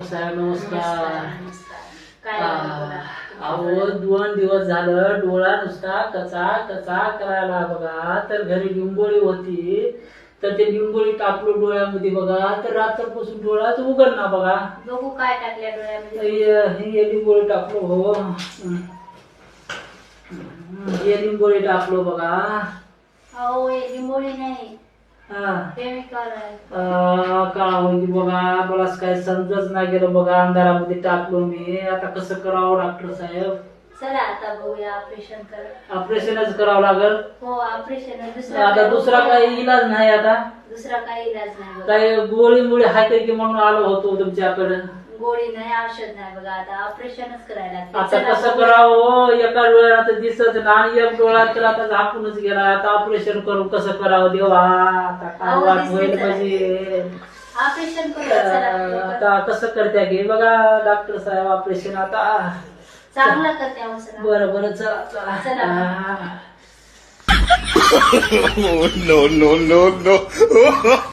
साहेब नमस्कार. काय अहो 2 दिवस झालं डोळा नुसता कचा कचा करायला बघा. तर घरी लिंबोळी होती तर ते लिंबोळी टाकलो डोळ्यामध्ये बघा. तर रात्रपासून डोळाच उघडना बघा. बघू काय टाकल्या डोळ्यामध्ये. हे लिंबोळी टाकलो हो. हे लिंबोळी टाकलो बघा. अहो हे लिंबोळी नाही, हा केमिकल आहे. का होती बघा. मलाच काय समजच नाही गेलं बघा. अंधारामध्ये टाकलो मी. आता कसं करावं डॉक्टर साहेब? चला आता बघूया, ऑपरेशन करा. ऑपरेशनच करावं लागल. हो ऑपरेशन. आता दुसरा काही इलाज नाही. आता दुसरा काही इलाज नाही बघा. काही गोळी मुळी हाय की म्हणून आलो होतो तुमच्याकडे. गोळी नाही, औषध नाही बघा. आता ऑपरेशनच करायला लागते. आता चला कसं बघूया. करावं? एका डोळ्यात दिसत नाही, एक डोळा तर आता झाकूनच गेला. आता ऑपरेशन करून कसं करावं देवा? आता काय अहो, वाट दिसते होईल जरा. म्हणजे ऑपरेशन करूया चला. आता कसं करत्या घे बघा डॉक्टर साहेब ऑपरेशन आता. चांगलं करते अहो चला. बरं बरं चला चला. चला. no, no, no, no.